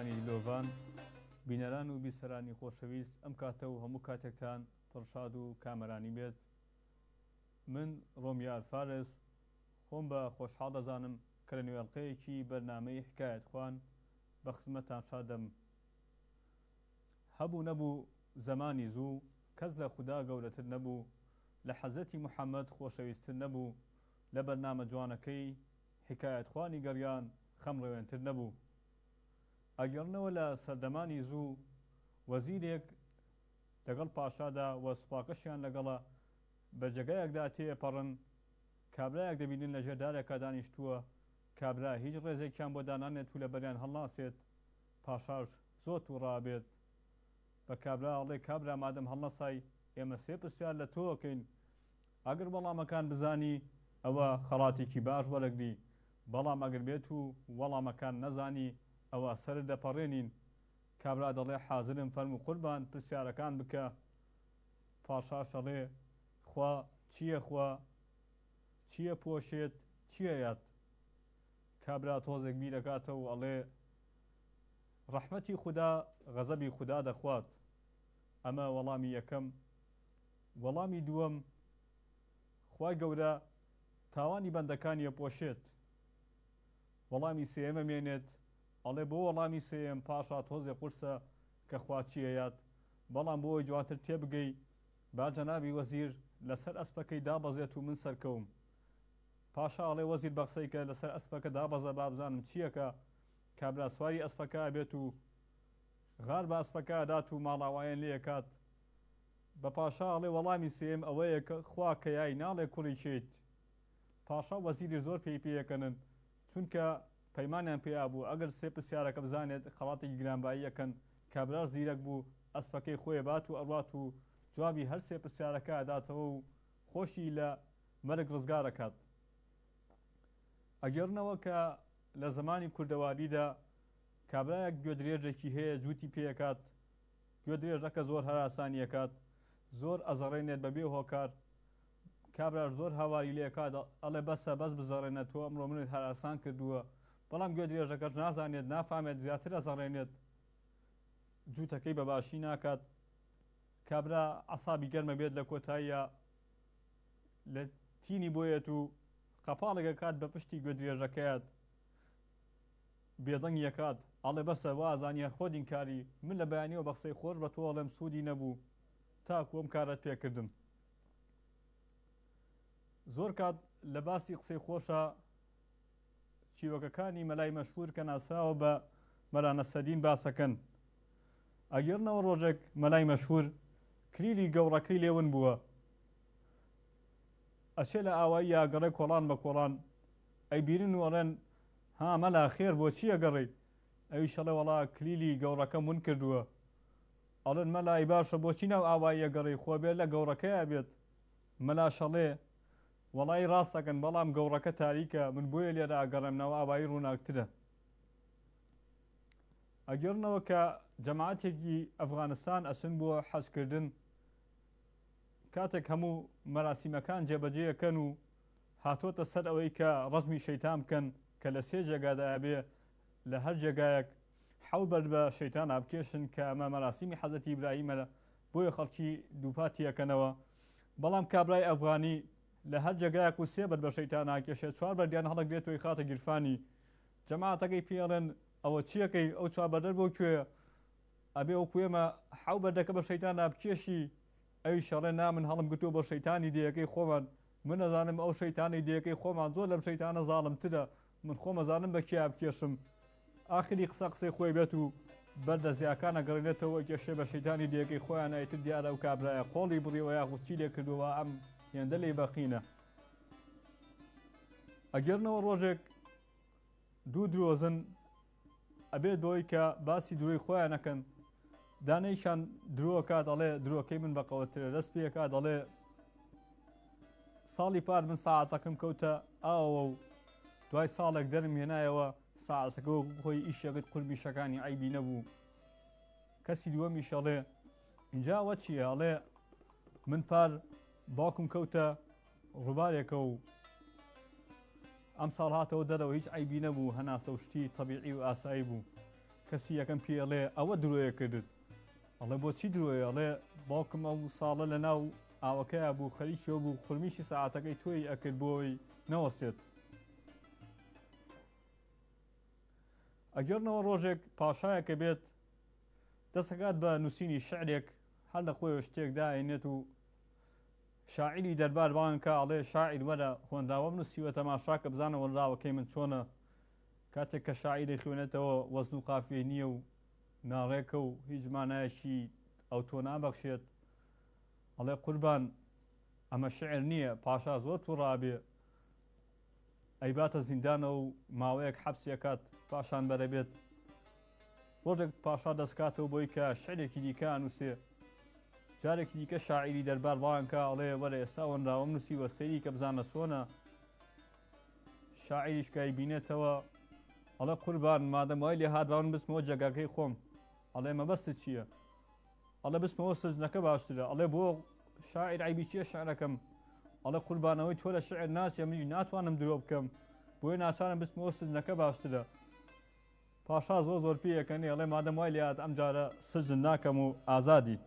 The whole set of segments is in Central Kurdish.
بینەرانی لۆڤان بینەران و بیسەرانی خۆشەویست ئەم کاتە و هەموو کاتێکتان پڕشاد و کامەرانی بێت. من ڕۆمیار فارس خۆم بە خۆشحاڵ دەزانم کە لە نوێڵقەیەکی بەرنامەی حکایەت خوان بە خزمەتتان شادەم. هەبوو نەبوو زەمانی زوو کەس لە خودا گەورەتر نەبوو، لە حەزرەتی موحەممەد خۆشەویستتر نەبوو، لە بەرنامە جوانەکەی حکایەت خوانی گەڕیان خەمڕەوێنتر نەبوو. ئەگەڕنەوە لە سەردەمانی زوو وەزیرێک لەگەڵ پاشادا و سوپاکەشیان لەگەڵە بە جێگایەکدا تێپەڕن. کابرایەک دەبینن لە ژێردارێکە دانیشتووە، کابرا هیچ ڕێزێکیان بۆ دانانێت و لە بەریان هەڵناسێت. پاشاش زۆر تووڕابێت بە کابرا ئەڵێ کابرا مادەم هەڵنەسای ئێمە سێ پرسیار لە تۆکەین، ئەگەر وەڵامەکان بزانی ئەوە خەڵاتێکی باش وەرەگری، بەڵام ئەگەر بێت و وەڵامەکان نەزانی ئەوە سەر دەپەڕێنین. کابرا دەڵێ حازرم فەرموو قوربان پرسیارەکان بکە. پاشاش ئەڵێ خوا چییە، خوا چییە پۆشێت، چییە یات؟ کابرا تۆزێک بیرەکاتەوە و ئەڵێ ڕەحمەتی خودا غەزەبی خودا دەخوات. ئەمە وەڵامی یەکەم. وەڵامی دووەم، خوای گەورە تاوانی بەندەکانیە پۆشێت. وەڵامی سێیەمە مێنێت، ئەڵێ بۆ وەڵامی سێیەم پاشا تۆزێ قورسە کە خوا چییە یات، بەڵام بۆ ئەوی جوانتر تێبگەی با جەنابی وەزیر لەسەر ئەسپەکەی دابەزێت و من سەرکەوم. پاشا ئەڵێ وەزیر بە قسەی کە لەسەر ئەسپەکە دابەزە با بزانم چییەکە. کابرا سواری ئەسپەکە بێت و غار بە ئەسپەکە دات و ماڵاوایەن لێ کات. بە پاشا ئەڵێ وەڵامی سێم ئەوەیە کە خوا کە یای ناڵێ کوڕی چیت. پاشا وەزیری زۆر پێی پێیەکەنن، چونکە پەیمانیان پێیا بوو ئەگەر سێ پرسیارەکە بزانێت خەڵاتێکی گرانبایی یەکەن. کابرا زیرەک بوو، ئەسپەکەی خۆی بات و ئەڕات و جوابی هەر سێ پرسیارەکە داتەوە و خۆشی لە مەرگ ڕزگارەکات. ئەگەڕنەوە کە لە زمانی کوردەواریدا کابرایەک گوێدرێژێکی هەیە جووتی پێکات. گوێدرێژەکە زۆر هەراسانیەکات، زۆر ئەزەڕێنێت بەبێ هۆکار. کابراش زۆر هاواری لێکات، ئەڵێ بەسە بەس بزەڕێنە تۆ ئەمڕۆ منت هەراسان کردووە. بەڵام گوێدرێژەکەش نازانێت، نافامێت، زیاتر ئەزەڕێنێت، جووتەکەی بەباشی ناکات. کابرا عەسابی گەرمە بێت لە کۆتاییە لە تینی بۆیەت و قەپاڵێکە کات بە پشتی گوێدرێژەکەیات، بێدەنگ یەکات، ئەڵێ بەسە وازانیە خۆدین کاری، من لە بەیانیەوە بە قسەی خۆش بە تۆ ئەڵێم سوودی نەبوو، تاکو ئەم کارت پێکردم. زۆر کات لە باسی قسەی خۆشە چیرۆکەکانی مەلای مەشهور کە ناسراوە بە مەلا نەسرەدین باسەکەن. ئەگەڕنەوە ڕۆژێک مەلای مەشهور کلیلی گەوڕەکەی لێون بووە، ئەچێ لە ئاوایی یاگەڕێ کۆڵان بە کۆڵان، ئەیبیرن و ئەڵێن ها مەلا خێر بۆ چییە گەڕێیت؟ ئەویش ئەڵێ وەڵا کلیلی گەوڕەکەم ون کردووە. ئەڵێن مەلای باشە بۆچی ناو ئاواییە گەڕێی، خۆ بێت لە گەوڕەکەیە بێت. مەلاش ئەڵێ وەڵای ڕاستەکەن، بەڵام گەوڕەکە تاریکە، من بۆیە لێرە ئاگەڕێم، ناو ئاوایی ڕووناکترە. ئەگەڕنەوە کە جەماعەتێکی ئەفغانستان ئەچن بۆ حەجکردن، کاتێک هەموو مەراسیمەکان جێبەجێەکەن و هاتۆتە سەر ئەوەی کە ڕەزمی شەیتان بکەن کە لە سێ جێگادایە بێ، لە هەر جێگایەک حەوت بەر بە شەیتان ئابکێشن کە ئەمە مەراسیمی حەزرەتی ئیبراهیمە، بۆیە خەڵکی دووپاتی یەکەنەوە. بەڵام کابرای ئەفغانی لە هەر جێگایەک و سێ بەر بە شەیتان ئاکێشێت، چوار بەردیان هەڵەگرێتەوەی خاتە گیرفانی. جەماعەتەکەی پێڵێن ئەوە چیەکەی، ئەو چوار بەردەر بۆ کوێیە؟ ئەبێ وەکو ئێمە حەوت بەردەکە بە شەیتان ئابکێشی. ئەویش ئەڵێ نا من هەڵم گرتووە بۆ شەیتانی دێیەکەی خۆمان، من نەزانم ئەو شەیتانی دێیەکەی خۆمان زۆر لەم شەیتانە زاڵمترە، من خۆم ئەزانم بە کێ ئابکێشم. ئاخری قسەی خۆی بێت و بەردە زیاکانە گەڕێنێتەوە کێشێ بە شەیتانی دێیەکەی خۆیان، ئەیتر دیارە ئەو کابرایە قۆڵی بڕیەوە یاخود چی لێ کردووە، ئەم هێندە لێی بەقینە. ئەگەڕنەوە ڕۆژێک دوو درۆزن ئەبێ دۆی کە باسی درۆی خۆیان نەکەن، دانەیشان درۆ کات، ئەڵێ درۆکەی من بەقەوەترە، دەست پێکات ئەڵێ ساڵی پار من ساعاتەکەم کەوتە ئاوە و دوای ساڵێک دەرم هێنایەوە، ساعاتەکە خۆی ئیشەکەت قورمیشەکانی عیبی نەبوو. کەسی دووەمیش ئەڵێ اینجا وە چییە؟ ئەڵێ من پار باوکم کەوتە ڕووبارێکە و ئەم ساڵ هاتەوە دەرەوە، هیچ عیبی نەبوو، هەناسە و شتی تەبیعی و ئاسایی بوو. کەسی یەکەم پێ ئەڵێ ئەوە درۆیە کردت ئەڵێ بۆچی درۆیە ئەڵێ باوکم ئەو ساڵە لە ناو ئاوەکەیە بوو خەریکیەوە بوو خورمیشی سەعاتەکەی تۆی ئەکرد بۆی نەوەستێت ئەگەرنەوە ڕۆژێک پاشایەکە بێت دەسەکات بە نووسینی شعرێک هەر لە خۆی شتێک داێنێت و شاعری دەربار بانکە ئەڵێ شاعیر وەرە هۆنداوە نووسیوە تەماشاکە بزانە وەنراوەکەی من چۆنە کاتێک کە شاعیری خوێنێتەوە وەزن و قافیە نییە و ناڕێکە و هیچ مانایەشی ئەو تۆ نابەخشێت ئەڵێ قوربان ئەمە شعر نییە پاشا زۆر تووڕابێ ئەیباتە زیندانە و ماوەیەک حەبسیەکات پاشان بەرە بێت ڕۆژێک پاشا دەستکاتەوە بۆی کە شعرێکی دیکە نووسێ جارێکی دیکە شاعیری دەربار بڵانکە ئەڵێ وەرە ئێستا وەنراوەم نووسی وەسەری کە بزانە چۆنە شاعیریشکای بینێتەوە ئەڵێ قوربان مادەم وای لێ هاتباون بچمەوە جێگاکەی خۆم ئەڵێ مەبەستت چییە ئەڵێ بچمەوە سجنەکە باشترە ئەڵێ بۆ شاعیر عیبی چییە شعرەکەم ئەڵێ قوربانەوەی تۆ لە شعر ناچێ منی ناتوانم درۆ بکەم بۆیە ناچارم بچمەوە سجنەکە باشترە پاشا زۆر پێیەکەنی ئەڵێ مادەم وای لێ هات ئەم جارە سجن ناکەم و ئازادی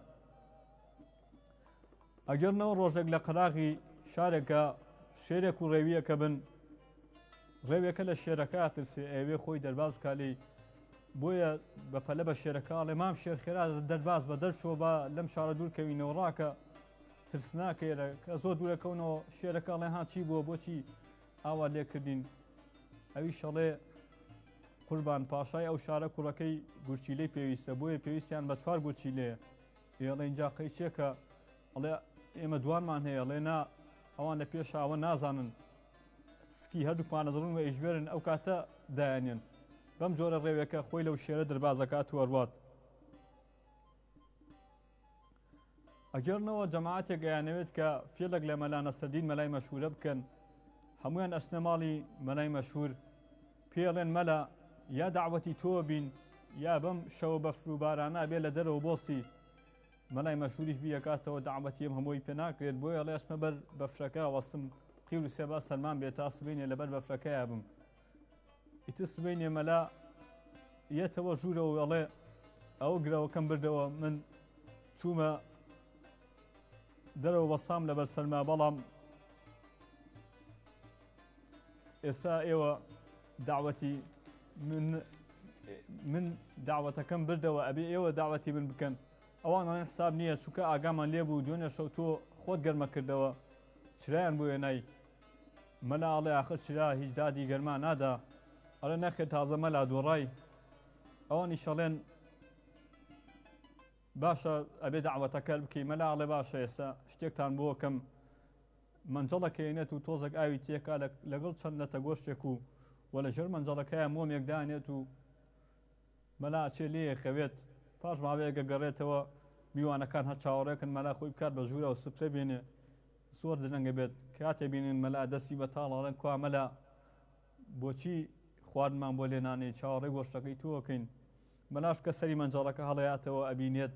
ئەگەرنەوە ڕۆژێک لە قەراغی شارێکە شێرێک و ڕێویەکە بن ڕێوێکە لە شێرەکە ترسێ ئەوێ خۆی دەرباز بکالی بۆیە بەپەلە بە شێرەکەڵێ مام شێرخێرا دەرباز بە دەرچۆ بە لەم شارە دوورکەوینەوە ڕاکە ترسناکەێرە کە زۆر دوورەکەونەوە شێرەکەڵێ ها چی بووە بۆچی ئاوا لێکردین ئەوی شەڵێ قوربان پاشای ئەو شارە کوڕەکەی گورچیلەی پێویستە بۆیە پێویستیان بە چوار گورچیلەیە ئێڵێ اینجا قەیچێکە ئەڵێ ئێمە دوانمان هەیە ئەڵێ نا ئەوان لە پێشاوە نازانن سکی هەردووکمانە دڕون و ئیژبێرن ئەو کاتە دایانێن بەم جۆرە ڕێوێکە خۆی لەو شێرە دەربازەکات وەڕوات ئەگەرنەوە جەماعەتێک گەیانەوێت کە فێڵێک لە مەلا نەسرەدین مەلای مەشهورە بکەن هەمویان ئەچنە ماڵی مەلای مەشهور پێڵێن مەلا یا داعوەتی تۆ بین یا بەم شەوە بەفر و بارانە بێ لە دەرەوە بۆسی مەلای مەشهوریش بیەکاتەوە داعوەتی ئەم هەمووی پێ ناکرێت بۆیە ئەڵێ ئەچمە بەر بەفرەکە وەستم قیل و سێبا سەلمان بێت تا سبەینێ لەبەر بەفرەکەیە بم ئیتر سبەینێ مەلا یەتەوە ژوورەوە ئەڵێ ئەوە گرەوەکەم بردەوە من چوومە دەرەوە بەسام لەبەر سەلما بەڵام ئێستا ئێوە داعوەتی من داوەتەکەم بردەوە ئەبێ ئێوە داوەتی من بکەن ئەوان حساب نییە چووکە ئاگامان لێبوو دوێنێ شەو تۆ خۆت گەرمە کردەوە چرایان بوو وێنای مەلا ئەڵێ ئاخر چرا هیچ دادی گەرما نادا ئەڵێ نەخێت تازە مەلا دۆڕای ئەوانی شەڵێن باشە ئەبێ داوەتەکە بکەی مەلا ئەڵێ باشە ئێستا شتێکتان بۆ کەم منجەڵەکەێنێت و تۆزێک ئاوی تێکا لەگەڵ چەند لەتە گۆشتێک و وە لە ژێر منجەڵەکەیە مۆمێک دانێت و مەلا چێ لێ خەوێت پاش ماوەیەکە گەڕێتەوە میوانەکان هەر چاوەڕێکن مەلا خۆی بکات بە ژوورە و سفرە بێنێ زۆر درەنگە بێت کاتێ بینین مەلا دەستی بە تاڵەڵێن کوا مەلا بۆچی خواردمان بۆ لێنانەی چاوەڕێ گۆشتەکەی تۆکەین مەلاش کە سەری منجەڵەکە هەڵەیاتەوە ئەبینێت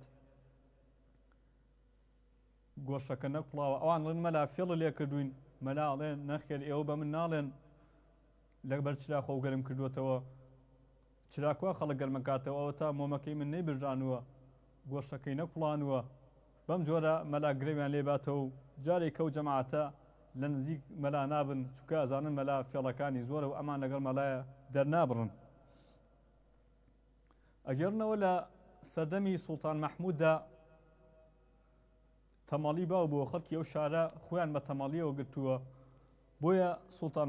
گۆشتەکە نەکوڵاوە ئەوان ڵێن مەلا فێڵە لێ کردوین مەلا ئەڵێن نەخێر ئێوە بە من ناڵێن لەبەر چرا خۆ گەرم کردوێتەوە چراکوە خەڵک گەرمەکاتەوە ئەوە تا مۆمەکەی من نەیبژانووە گۆشتەکەی نەکوڵانووە بەم جۆرە مەلا گرێویان لێباتەوە و جارێک کەو جەماعەتە لە نزیک مەلا نابن چونکە ئەزانن مەلا فێڵەکانی زۆرە و ئەمان لەگەڵ مەلایە دەرنابڕن ئەگەرنەوە لە سەردەمی سوڵتان مەحمووددا تەماڵی باو بۆ خەڵکی ئەو شارە خۆیان بە تەماڵیەوە گرتووە بۆیە سوڵتان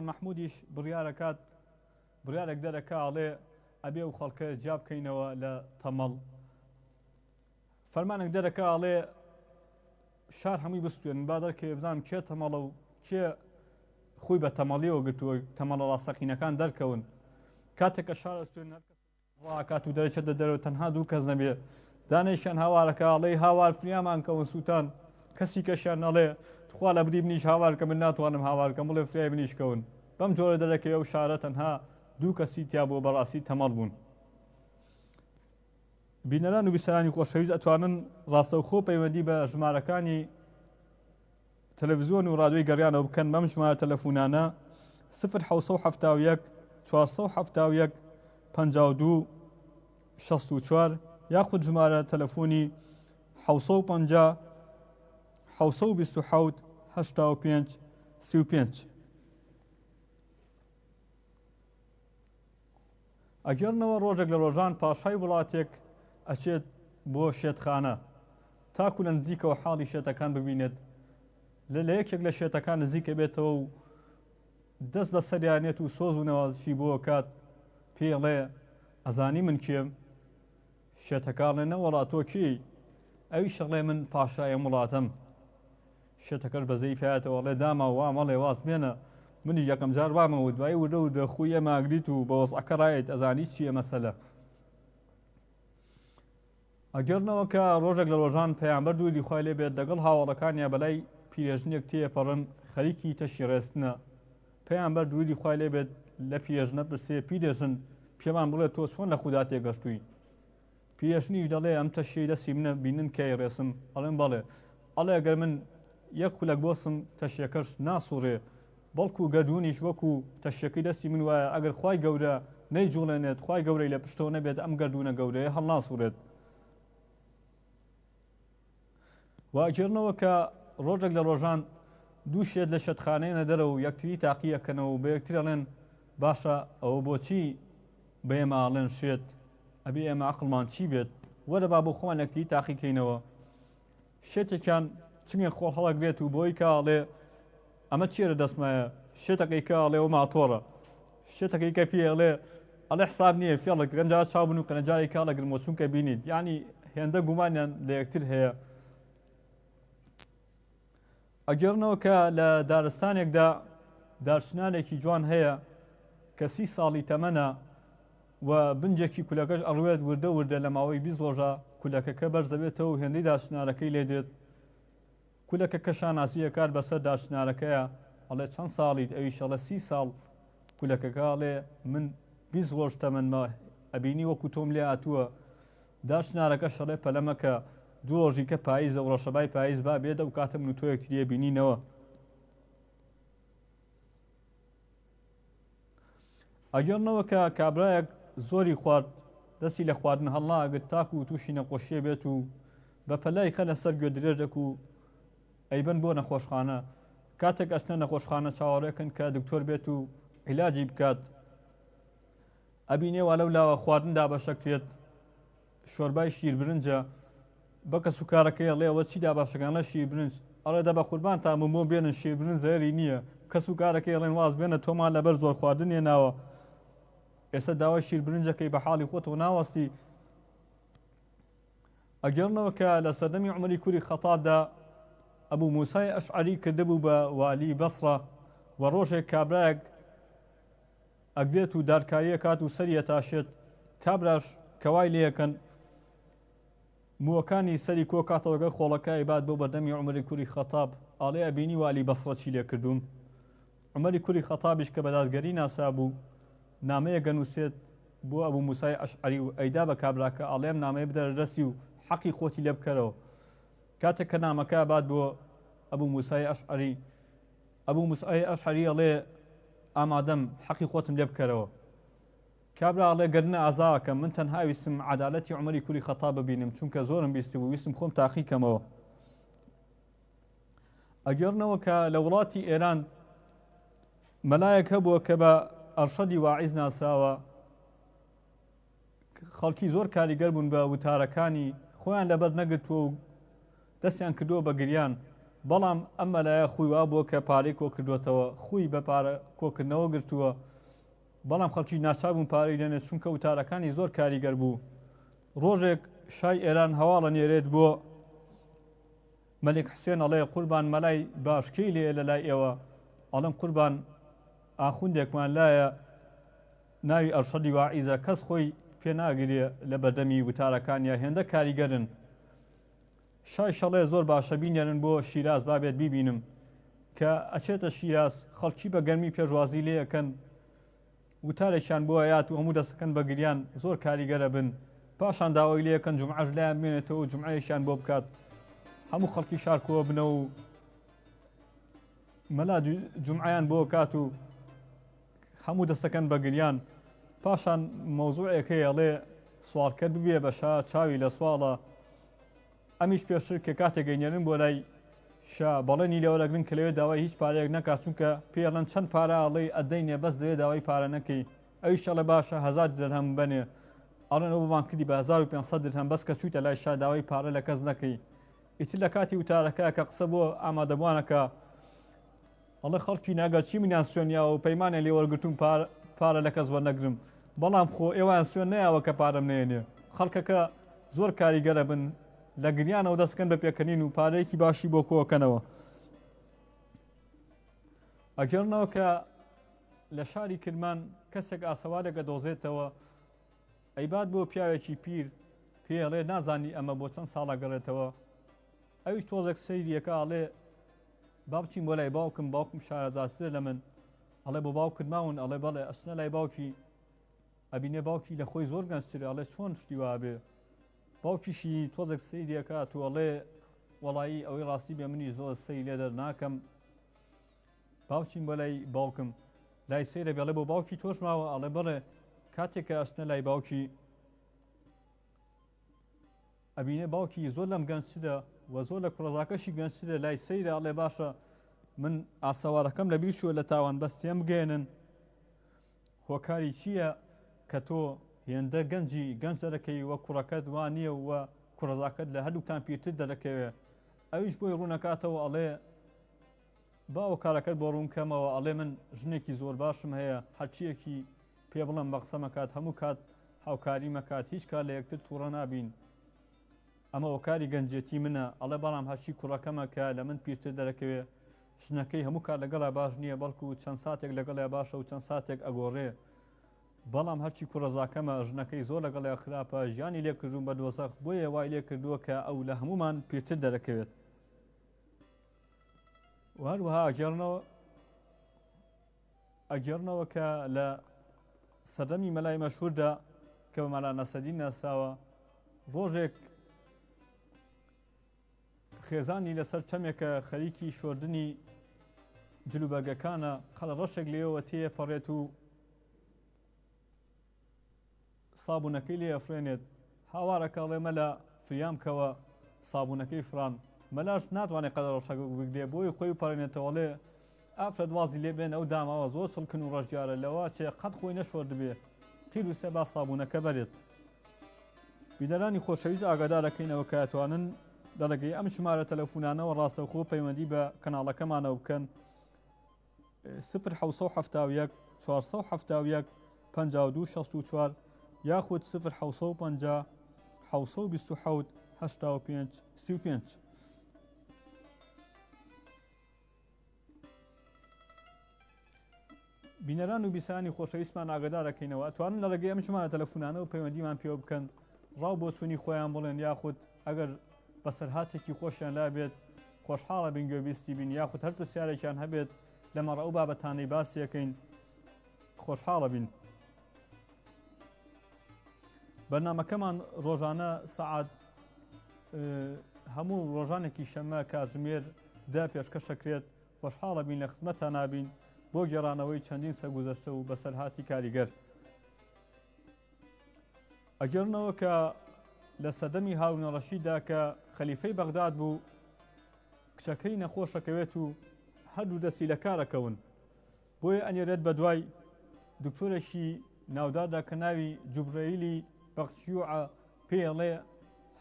مەحموودیش بڕیارێک دەرەکە ئاڵێ ئەبێ و خەڵکە جا بکەینەوە لە تەمەڵ فەرمانێک دەرەکە ئاڵێ شار هەمووی بستوێن با دەرکێ بزانم کێ تەمەڵە و کێ خۆی بە تەمەڵیەوە گرتووە تەمەڵە ڕاستەقینەکان دەرکەون کاتێککە شار ئەستوێن ڕاکات و دەرەچێتە دەرەوە تەنها دوو کەس نەبێ دانیشان هاوارەکە ئاڵێ هاوار فریامان کەون سووتان کەسی کەشیان ئەڵێ تخوا لە بری بنیش هاوارکە من ناتوانم هاوارکەم بڵێ فریای بنیشکەون بەم جۆرە دەرەکەی ئەو شارە تەنها دوو کەسی تیا بۆ بەڕاستی تەمەڵ بوون بینەران و بیسەرانی خۆشەویست ئەتوانن ڕاستەوخۆ پەیوەندی بە ژمارەکانی تەلەڤیزیۆن و ڕادیۆی گەڕیانەوە بکەن بەم ژمارە تەلەفۆنانە 1970 471 52 64 یاخود ژمارە تەلەفۆنی 750 727 85 35. ئەگەرنەوە ڕۆژێک لە ڕۆژان پاشای وڵاتێک ئەچێت بۆ شێتخانە تاکو لە نزیکەوە حاڵی شێتەکان ببینێت لە یەکێک لە شێتەکان نزیکە بێتەوە و دەست بە سەریانێت و سۆز و نەوازشی بۆ کات پێڵێ ئەزانی من کێم شێتەکانڵێ نەوەڵاتۆ کی ئەوی شەڵێ من پاشایە وڵاتم شێتەکەش بەزەی پێایەتەوەڵێ داما وا مەڵێ واز بێنە منی یەکەم جار وامەوە دوایی وردە و دەخوی ئەماگریت و بە وەزعەکە ڕایەت ئەزانی چییە مەسەلە. ئەگەرنەوە کە ڕۆژێک لە ڕۆژان پەیامبەر دووری خوای لێ بێت لەگەڵ هاوڵەکانیان بەلای پیرێژنێک تێپەڕن خەریکی تەشی ڕێستنە پەیامبەر دووری خوای لێ بێت لە پیرێژنە پرسێ پیرێژن پێمان بڵێت تۆ چۆن لە خوددا تێگەشتووی پیرێژنی دەڵێ ئەم تەشی دەستی منە بینن کەی ڕێسم ئەڵێن بەڵێ ئەڵێ ئەگەر من یەک خولەک بۆسم تەشیەکەش ناسوڕێ بەڵکو گەردوونیش وەکو تەشیەکەی دەستی من وایە ئەگەر خوای گەورە نەیجوڵێنێت خوای گەورەی لە پشتەوە نەبێت ئەم گەردوونە گەورەیە هەڵ ناسوورێت. واگەرنەوە کە ڕۆژێک لە ڕۆژان دوو شێت لە شێتخانەیەنە دەرەوە و یەکتری تاقیەکەنەوە و بە یەکتر ئەڵێن باشە ئەوە بۆچی بە ئێمە ئاڵێن شێت ئەبێ ئێمە عەقڵمان چی بێت وەرە با بۆ خۆمان یەکتری تاقیکەینەوە شێتێکیان چنگێک خۆڵ هەڵەگرێت و بۆی کاڵێ ئەمە چێرە دەستمایە شێتەکەی کاڵێ و ماتۆڕە شێتەکەی کە پێڵێ ئەڵێ حساب نییە فێڵک گەنجار چاوبن و کەنەجاری کاڵەگرمەوە چونکە بینیت یعنی هێندە گومانیان لە یەکتر هەیە. ئەگەرنەوە کە لە دارستانێکدا دارچنانێکی جوان هەیە کە 30 ساڵی تەمەنە و بنجێکی کولەکەش ئەڕوێت وردە وردە لە ماوەی 20 ڕۆژە کولەکەکە بەرز دەبێتەوە و هێندەی دارچنارەکەی لێ دێت کولەکە شانازیە کار بەسەر دارچنارەکەیە ئەڵێ چەند ساڵیت ئەویش ئەڵێ 30 ساڵ کولەکەکە ئەڵێ من 20 ڕۆژ تەمەنمە ئەبینی وەکو تۆم لێ هاتووە دارچنارەکە شەڵێ پەلەمەکە دوو ڕۆژی کە پاییزە و ڕەشەبای پاییز با بێدە و کاتە من و تۆ یەکتریە بینینەوە. ئەگەرنەوە کە کابرایەک زۆری خوارد دەستی لە خواردن هەڵناگرت تاکو و تووشی نەخۆشیە بێت و بە پەلای خەنە سەر گوێ درێژێک و ئەیبەن بۆ نەخۆشخانە کاتێک ئەچنە نەخۆشخانە چاوەڕێکن کە دکتۆر بێت و عیلاجی بکات ئەبینێوە لەو لاوە خواردندا بەشەکرێت شۆربای شیر برنجە بەکە سوکارەکەی ئەڵێ ئەوە چیدا باشەکان لە شیر برنج ئەڵێ دە بە قوربان تا مۆ بێنن شیر برنج زەری نییە کە سوکارەکەی ئەڵێن واز بێنە تۆمان لەبەر زۆر خواردن هێناوە ئێستا داوای شیر برنجەکەی بە حاڵی خۆتەوە ناوەستی. ئەگەرنەوە کە لە سەردەمی عومەری کوری خەتابدا ئەبوو موسای ئەشعەری کردبوو بە والی بەسڕە و ڕۆژێک کابرایەک ئەگرێت و دارکاریە کات و سەریە تاشێت کابراش کەوای لێەکەن مووەکانی سەری کۆ کاتەوەگە خۆڵەکە ئیبات بۆ بەردەمی عومەری کوری خەتاب ئاڵێ ئەبینی والی بەسڕە چی لێ کردوون عومەری کوری خەتابیش کە بەدادگەری ناسا بوو نامەیە گەنووسێت بۆ ئەبوو موسای ئەشعەری و ئەیدا بە کابراکە ئاڵێم نامەیە بدەرەدەستی و حەقی خۆتی لێ بکەرەوە کاتێک کە نامەکە بات بۆ ئەبوو موسای ئەشعەری ئەبوو موسای ئەشعەری ئەڵێ ئامادەم حەقی خۆتم لێ بکەرەوە کابرا ئەڵێ گەرنە ئازاکە من تەنها ویستم عەدالەتی عومەری کوری خەتاب ببینم چونکە زۆرم بیستی بوو ویستم خۆم تاقیکەمەوە. ئەگەرنەوە کە لە وڵاتی ئێران مەلایەک هەبووە کە بە ئەرشەدی واعیز ناسراوە خەڵکی زۆر کاریگەر بوون بە وتارەکانی خۆیان لەبەر نەگرتووە و دەستیان کردووە بە گریان بەڵام ئەم مەلایە خوی وا بووە کە پارەی کۆ کردوێتەوە خوی بە پارە کۆکردنەوە گرتووە بەڵام خەڵکی ناچار بوون پارەی دێنێت چونکە وتارەکانی زۆر کاریگەر بوو. ڕۆژێک شای ئێران هەواڵە نێرێت بۆ مەلێک حوسێن ئەڵێ قوربان مەلای باشکەی لێ لە لای ئێوە ئەڵێم قوربان ئاخوندێکمان لایە ناوی ئەرشەدی واعیزە کەس خۆی پێ ناگرێ لە بەردەمی وتارەکانیە هێندە کاریگەرن شای شەڵێ زۆر باشە بینێرن بۆ شیراز بابێت بیبینم کە ئەچێتە شیراز خەڵکی بە گەرمی پێشوازی لێ یەکەن وتارێکیان بۆ هەیات و هەموو دەستەکەن بە گریان زۆر کاریگەرە بن پاشان داوای لێ یەکەن جومعەش لایان بێنێتەوە و جومعەیەکیان بۆ بکات هەموو خەڵکی شارکۆوە بنە و مەلا جومعەیان بۆ کات و هەموو دەستەکەن بە گریان پاشان مەوزوعێکەی ئەڵێ سوالکرد ببێ بە چاوی لە سواڵە ئەمیش پێشتر کە کاتێک گەینێنن بۆ لای شا بەڵێنی لەوە لەگرن کە لەوێ داوای هیچ پارەیەک نەکات چونکە پێڵەن چەند پارە ئەڵێ ئەدەینێ بەس دەوێ داوای پارە نەکەی ئەویش ئەڵێ باشە 1000 درهم بنێ ئەڵێن ئەو بمان کردی بە 1500 درهم بەس کە چوویتە لای شا داوای پارە لە کەس نەکەی ئیتر لە کاتی وتارەکە کە قسە بۆ ئامادەبوانەکە ئەڵێ خەڵکی ناگەر چی منیان سوێنیا و پەیمانێ لێ وەرگتوم پارە لە کەس وەرنەگرم بەڵام خۆ ئێوان سوێن نەیاوە کە پارەم نێنێ خەڵکەکە زۆر کاریگەرە بن لە گریانەوە دەستکەن بە پێکەنین و پارەیەکی باشی بۆ کۆکەنەوە ئەگەرنەوە کە لە شاری کرمان کەسێک ئاسەوارێکە دۆزێتەوە ئەیبات بۆ پیاوێکی پیر پێڵێ نازانی ئەمە بۆ چەند ساڵە گەڕێتەوە ئەویش تۆزێک سەیریەکە ئاڵێ با بچین بۆ لای باوکم شارەزاترە لە من ئەڵێ بۆ باوکت ماون ئەڵێ بەڵێ ئەسنە لای باوکی ئەبینێ باوکی لە خۆی زۆر گەنجترە ئەڵێ چۆن شتی وابێ باوکیشی تۆزێک سەیریەکە تو ئەڵێ وەڵایی ئەوەی ڕاستی بێ منی زۆر سەی لێ دەرناکەم باوچین بۆ لای باوکم لای سەیرە بێڵێ بۆ باوکی تۆش ماوە ئەڵێ بەڵێ کاتێککە ئەسنە لای باوکی ئەبینێ باوکی زۆر لەم گەنجترە و زۆر لە کوڕەزاکەشی گەنجترە لای سەیرە ئەڵێ باشە من ئاسەوارەکەم لە بیر شووە لە تاوان بەستێم بگێنن هۆکاری چییە کە تۆ هێندە گەنج دەرەکەی وە کوڕەکەت وانە و کوڕەزاکەت لە هەردووتان پیرتر دەرەکەوێ ئەویش بۆی ڕوونەکاتەوە ئەڵێ باوە کارەکەت بۆ ڕوونکەمەوە ئەڵێ من ژنێکی زۆر باشم هەیە هەرچیەکی پێ بڵم بە قسە مەکات هەموو کات هاوکاری مەکات هیچ کار لە یەکتر تووڕە نابین ئەمە هۆکاری گەنجێتی منە ئەڵێ بەڵام هەرچی کوڕەکەمەکە لە من پیرتر دەرەکەوێ ژنەکەی هەموو کار لەگەڵا باش نییە بەڵکو چەند ساتێک لەگەڵیا باشە و چەند ساتێک ئەگۆڕێ بەڵام هەرچی کوڕەزاکەمە ژنەکەی زۆر لەگەڵیا خراپە ژیانی لێ کردوون بە دۆزەخ بۆیە وای لێ کردووە کە ئەو لە هەمومان پیرتر دەرەکەوێت هەروەها ئەگەڕنەوە کە لە سەردەمی مەلای مەشهوردا کە بە مەلا نەسەدین ناساوە ڕۆژێک خێزانی لەسەر چەمێکە خەریکی شۆردنی جلوبەرگەکانە قەڵە ڕەشێک لێەوە تێپەڕێت و سابوونەکەی لێ ئەفرێنێت هاوارەکە ئەڵێ مەلا فریامکەوە سابوونەکەی فران مەلاش ناتوانێت قەدە ڕەشەک بگرێ بۆی خۆی پەڕێنێتەوەڵێ ئافرەت وازی لێ بێن ئەو داماوە زۆر چڵکن و ڕەشجارە لەوە چێ قەت خۆی نەشۆرد بێ پیر و سێ با سابوونەکە بەرێت بیدەرانی خۆشەویست ئاگادارەکەینەوە کە ئەتوانن دەڵگەی ئەم ژمارە تەلەفۆنانەوە ڕاستەوخۆ پەیوەندی بە کەناڵەکەمانەوە بکەن 07071 471 5264 یاخود 050 727 85 35 بینەران و بیسانی خۆشەویستمان ئاگادارەکەینەوە ئەتوانن لە ڕێگەی ئەم ژمارە تەلەفۆنانەوە پەیوەندیمان پێوە بکەن ڕاو بۆ سوونی خۆیان بڵێن یاخود ئەگەر بەسەرهاتێکی خۆشیان لا بێت خۆشحاڵە بین گوێبیستی بین یاخود هەر پرسیارێکیان هەبێت لەمەڕە ئەو بابەتانەی باسیەکەین خۆشحاڵە بین. بەرنامەکەمان ڕۆژانە سەعات هەموو ڕۆژانێکی شەمە کاتژمێر 10 پێشکەشەکرێت خۆشحاڵە بین لە خزمەتان نابین بۆ گێڕانەوەی چەندین سەرگوزەشتە و بەسەرهاتی کاریگەر. ئەگەرنەوە کە لە سەردەمی هارون ڕەشیددا کە خەلیفەی بەغداد بوو کچەکەی نەخۆشەکەوێت و هەردوو دەستی لە کارەکەون بۆیە ئەنێرێت بە دوای دکتۆرێکی ناوداردا کە ناوی جوبرەیلی بەختیوعە پێڵێ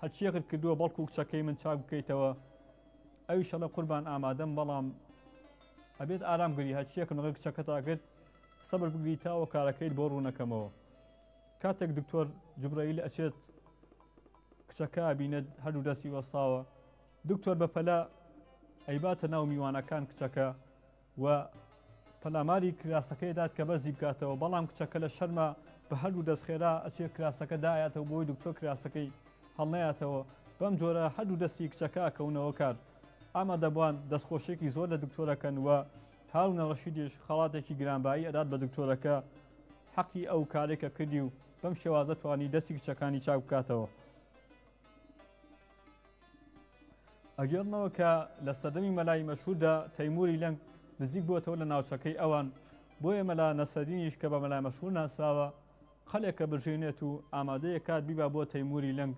هەرچیەکت کردووە بەڵکو کچەکەی من چاک بکەیتەوە ئەویش ئەڵێ قوربان ئامادەم بەڵام ئەبێت ئارامگری هەرچیەکم لەگەڵ کچەکەتا کرد سەبر بگری تاوە کارەکەیت بۆ ڕوونەکەمەوە. کاتێک دکتۆر جوبرەیل ئەچێت کچەکە بینێت هەردوو دەستی وەستاوە دکتۆر بە پەلا ئەیباتە ناو میوانەکان کچەکە و پەلاماری کراسەکەی داد کە بەرزی بکاتەوە بەڵام کچەکە لە شەرمە بە هەردوو دەستخێرا ئەچێت کراسەکە دایاتەوە بۆی دکتۆر کراسەکەی هەڵنەیاتەوە بەم جۆرە هەردوو دەستی کچەکە ئەکەونەوە کار ئاما دەبوان دەستخۆشێکی زۆر لە دکتۆرەکەن و هارون ڕەشیدیش خەڵاتێکی گرانبایی ئەدات بە دکتۆرەکە حەقی ئەو کارێکە کردی و بەم شێوازە توانی دەستی کچەکانی چاک بکاتەوە. ئەگەرنەوە کە لە سەردەمی مەلای مەشهوردا تەیموری لەنگ نزیک بووەتەوە لە ناوچەکەی ئەوان بۆیە مەلا نەسەرینیش کە بە مەلای مەشهور ناسراوە خەلێکە بژێنێت و ئامادەیە کات بیبا بۆ تەیموری لەنگ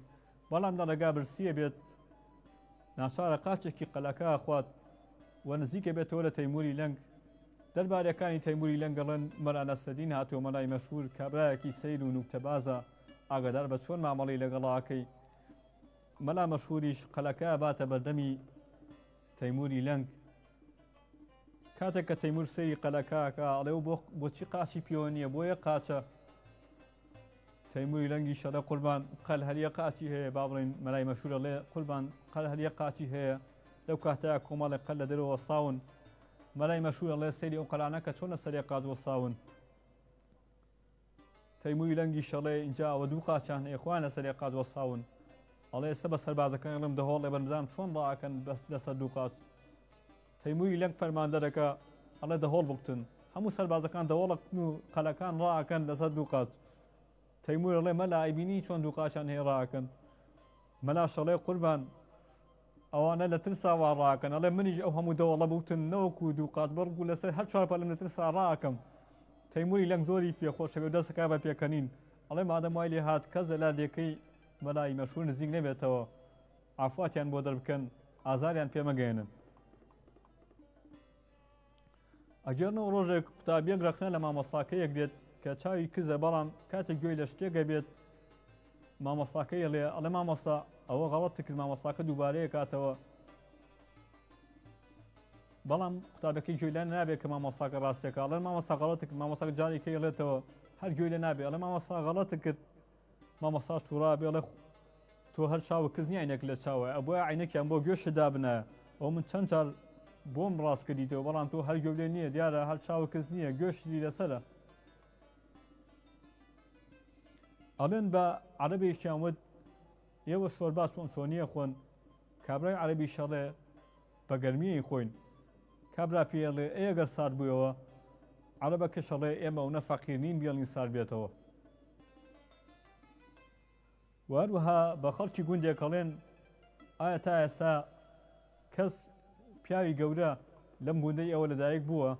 بەڵام دەڵێگا برسیە بێت ناچارە قاچێکی قەلەکە خوات و نزیکە بێتەوە لە تەیموری لەنگ دەربارەکانی تەیموری لەنگ گەڵێن مەلا نەسەرین هاتووە مەلای مەشهور کابرایەکی سەیر و نوکتەبازە ئاگادار بە چۆن مامەڵی لەگەڵاکەی مەلا مەشهوریش قەلەکە باتە بەردەمی تەیموری لەنگ کاتێک کە تەیمور سەیری قەلەکەکە ئەڵێ و بۆچی قاچی پێوە نییە بۆیە قاچە تەیموری لەنگی شەڵە قوربان قەل هەریە قاچی هەیە با بڵێن مەلای مەشهورە لێ قوربان قەل هەریە قاچی هەیە لەو کاتەیە کۆمەڵێک قەل لە دەرەوە ساون مەلای مەشهورە لێ سەیری ئەو قەلانەکە چۆن لە سەرێ قاچوە ساون تەیموری لەنگی شەڵێ اینجا ئەوە دوو قاچیان هەیە خۆیان لە سەرێ قاچوە ساون ئەڵێ ئێستا بە سەربازەکان ئەڵێم دەهۆڵێ بەرمزان چۆن ڕائەکەن لەسەر دوو قاچ تەیموری لەنگ فەرماندەرەکە ئەڵێ دەهۆڵ بکتن هەموو سەربازەکان دەوڵەکن و قەلەکان ڕائەکەن لەسەر دوو قاچ تەیمور ئەڵێ مەلا ئەیبینی چۆن دوو قاچیان هەیە ڕائەکەن مەلا شەڵێ قوربان ئەوانە لە ترساوا ڕائەکەن ئەڵێ منیش ئەو هەموو دەوڵە بوتن نەوەکو دوو قاچ بەڕگ و لەسەر هەر چوار پەلم لە ترسا ڕائەکەم تەیموری لەنگ زۆری پێخۆشەوێ و دەستەکە بە پێکەنین ئەڵێ مادەم وای لێ هات کەس لە لادێکەی مەلای مەشهور نزیک نەبێتەوە عافواتیان بۆ دەربکەن ئازاریان پێمەگەێنن ئەگەرنەوە ڕۆژێک قوتابیەک ڕەخنە لە مامۆستاکەیەک دێت کە چاوی کزە بەڵام کاتێک گوێی لە شتێکە بێت مامۆستاکەی ئەڵێ ئەڵێ مامۆستا ئەوە غەڵەت کرد مامۆستاکە دووبارەیە کاتەوە بەڵام قوتابەکەی گوێی لە نابێت کە مامۆستاکە ڕاستێکە ئەڵێ مامۆستا غەڵەت کرد مامۆستاکە جارێکی ئەڵێتەوە هەر گوێی لە نابێت ئەڵێ مامۆستا غەڵەت کرد مامۆستاش تووڕا بێ ئەڵێ تۆ هەر چاوە کز نیە عینەک لە چاوە ئەبووە عینەکیان بۆ گوێشدا بنایە ئەو من چەند جار بۆم ڕاست کردیتەوە بەڵام تۆ هەر گوێ لێ نییە دیارە هەر چاوە کەس نییە گوێشتی لەسەرە ئەڵێن بە عەرەبێکیان وت ئێوە شۆربا چۆن چۆنیە خۆن کابرای عەرەبی شەڵێ بە گەرمیەی خۆین کابرا پێڵێ ئەگەر سارد بوویەوە عەرەبەکە شەڵێ ئێمە ئەوە فەقیر نین بێڵین سارد بێتەوە و هەروەها بە خەڵکی گوندێک ئەڵێن ئایا تا ئێستا کەس پیاوی گەورە لەم گوندەی ئەوە لەدایک بووە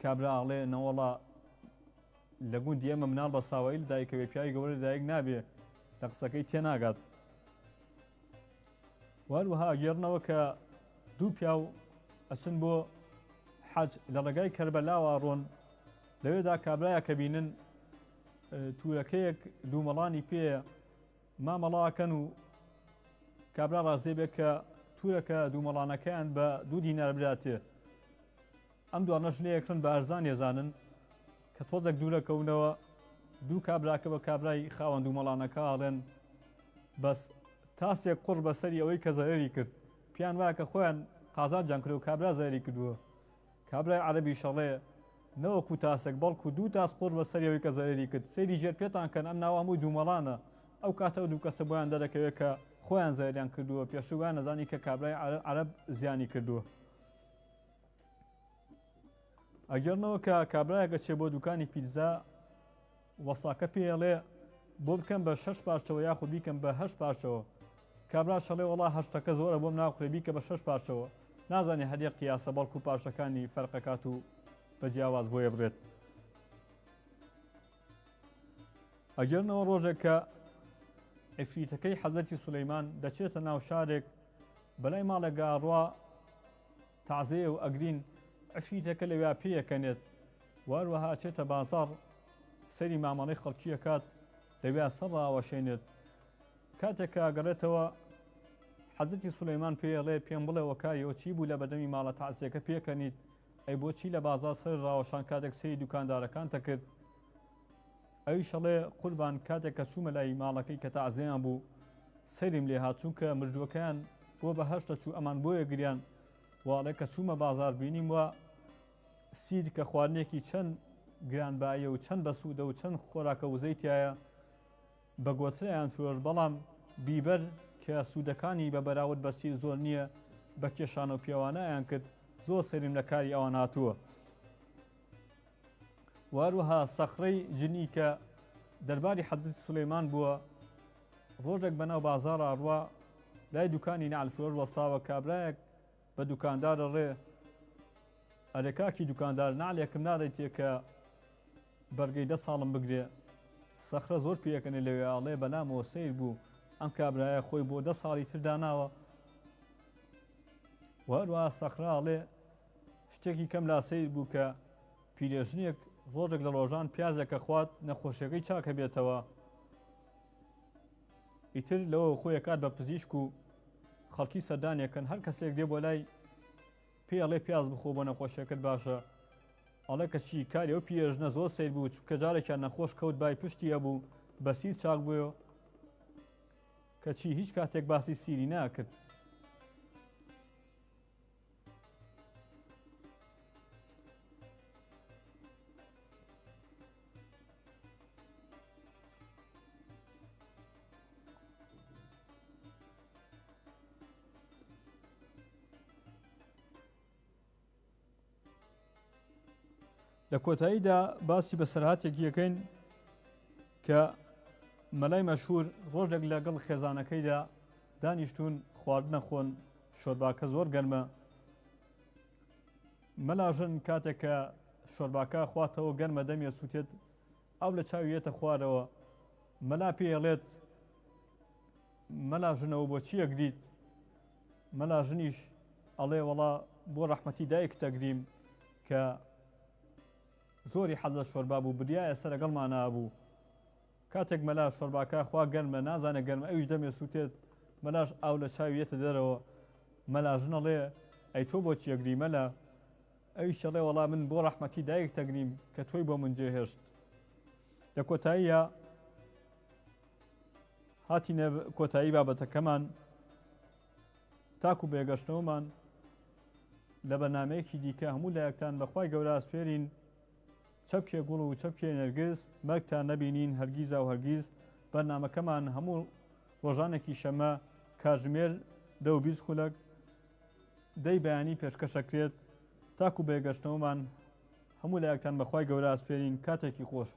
کابرا ئاڵێ نەوەڵا لە گوندی ئێمە مناڵ بە ساوایی لەدایکەوێ پیاوی گەورە لەدایک نابێ لە قسەکەی تێناگات وهروەها گێڕنەوە کە دوو پیاو ئەچن بۆ حەج لە ڕێگای کەربەلاوە ڕۆن لەوێدا کابرایە کە بینن تورەکەیەک دوومەڵانی پێیە مامەڵاکەن و کابرا ڕازێ بێت کە تورەکە دوومەڵانەکەیان بە 2 دینار براتێ ئەم دوانەش لەیەکڕن بە ئەرزان ێزانن کە تۆزێک دوورەکەونەوە دوو کابراکە بە کابرای خاوەن دوومەڵانەکە ئاڵێن بەس تاسێک قوڕ بەسەری ئەوەی کە زەرەری کرد پیان وایە کە خۆیان قازان جان کرد و کابرا زەرەری کردووە کابرای عەرەبی شەڵێ نەوەکو تاسێک بەڵکو دوو تاس قوڕ بەسەری ئەوەی کە زەرەری کرد سەیری ژێر پێتان کەن ئەم ناوە هەمووی دوومەڵانە ئەو کاتە دوو کەسە بۆیان دەرەکەوێت کە خۆیان زەریان کردووە پێشویان نەزانی کە کابرای عەرەب زیانی کردووە ئەگەرنەوە کە کابرایەکە چێ بۆ دوکانی پیتزا وەساکە پێڵێ بۆ بکەم بە 6 پارچەوە یاخود بیکەم بە 8 پارچەوە کابرا شەڵێ وەڵا 8ەکە زۆرە بۆم ناخورێ بیکە بە 6 پارچەوە نازانێ هەریە قیاسە بەڵکو پارچەکانی فەرقەکات و بە جیاواز بۆیە بڕێت ئەگەرنەوە ڕۆژێک کە عفریتەکەی حەزەتی سولەیمان دەچێتە ناو شارێک بەلای ماڵێک گاڕوا تازەیە و ئەگرین عفریتەکە لەوێ پێیەکەنێت واروەها چێتە بازاڕ سەری مامەڵەی خەڵکیە کات لەوێ سەڕاوەشێنێت کاتێک کە گەڕێتەوە حەزەتی سولەیمان پێڵێ پێم بڵێ وەکایەوە چی بوو لە بەدەمی ماڵە تازیەکە پێکەنیت ئەی بۆچی لە بازار سەر ڕاوەشان کاتێک سەری دوکاندارەکانتە کرد ئەوی شەڵێ قوربان کاتێک کە چوومە لای ماڵەکەی کە تازیان بوو سەریم لێ هاتچوو کە مردووەکەیان بۆ بە هەشتە چوو ئەمان بۆیە گریان واڵێ کە چوومە بازار بینیم وە سیر کە خواردنێکی چەند گرانبایە و چەند بەسوودە و چەند خۆراکە وزەیتایە بە گۆترەیان فرۆش بەڵام بیبەر کە سوودەکانی بە بەراورد بە سیر زۆر نییە بە کێشانە و پیاوانەیان کرد زۆر سەریم لە کاری ئەوان هاتووە واروها سەخرەی جنی کە دەرباری حەزەتی سولەیمان بووە ڕۆژێک بەناو بازاڕ ڕوا لای دوکانی نەعەلفرۆش وەستاوە کابرایەک بە دوکاندارە ڕێ ئەرێ کاکی دوکاندار نعلێکم نادەیتێ کە بەرگەی 10 ساڵم بگرێ سەخرە زۆر پێکەنێ لەوێ ئاڵێ بەنامەوە سیر بوو ئەم کابرایە خۆی بۆ 10 ساڵی ترداناوە وهروە سەخراڵێ شتێکی کەم لا سیر بوو کە پیرێژنێک ڕۆژێک لە ڕۆژان پیازێکە خوات نەخۆشیەکەی چاکە بێتەوە ئیتر لەوە خۆی کات بە پزیشک و خەڵکی سەردانێکن هەر کەسێک دێ بۆ لای پێ ئەڵێ پیاز بخۆ بۆ نەخۆشیەکەت باشە ئەڵێ کەچی کاری ئەو پیرێژنە زۆر سیر بوو چکە جارێکیان نەخۆش کەوت بای پشتی هەبوو بە سیر چاک بووە کەچی هیچ کاتێک باسی سیری ناکرد لە کۆتاییدا باسی بەسەرهاتێکی یەکەین کە مەلای مەشهور ڕۆژێک لەگەڵ خێزانەکەیدا دانیشتون خواردنە خۆن شۆرباکە زۆر گەرمە مەلاژن کاتێک کە شۆرباکە خواتەوە گەرمە دەمێ سووتێت ئەو لە چاویێتە خوارەوە مەلا پێڵێت مەلاژنەوە بۆچی ئەگریت مەلاژنیش ئەڵێ وەڵا بۆ ڕەحمەتی دایک تەگریم کە زۆری حەز لە شۆربا بوو بریایە سەر لەگەڵمان نابوو کاتێک مەلا شۆرباکە خوا گەرمە نازانە گەرمە ئەویش دەمێ سووتێت مەلاش ئاو لە چاویێتە دەرەوە مەلاژنەڵێ ئەی تۆ بۆچی ئەگری مەلا ئەویش ئەڵێ وەڵا من بۆ ڕەحمەتی دایک تەگریم کە تۆی بۆ من جێهێشت لە کۆتاییە هاتینە کۆتایی بابەتەکەمان تاکو بێگەشتنەوەمان لە بەرنامەیەکی دیکە هەموو لایەکتان بەخوای گەورە ئاسپێرین چەپکێ گوڵ و چەپکێ نەرگس مەرگتان نەبینین هەرگیز و هەرگیز بەرنامەکەمان هەموو ڕۆژانێکی شەمە کاتژمێر 10:20 خولەک دەی بەیانی پێشکەشەکرێت تاکو بێگەشتنەوەمان هەموو لایەکتان بەخوای گەورە ئاسپێرین کاتێکی خۆش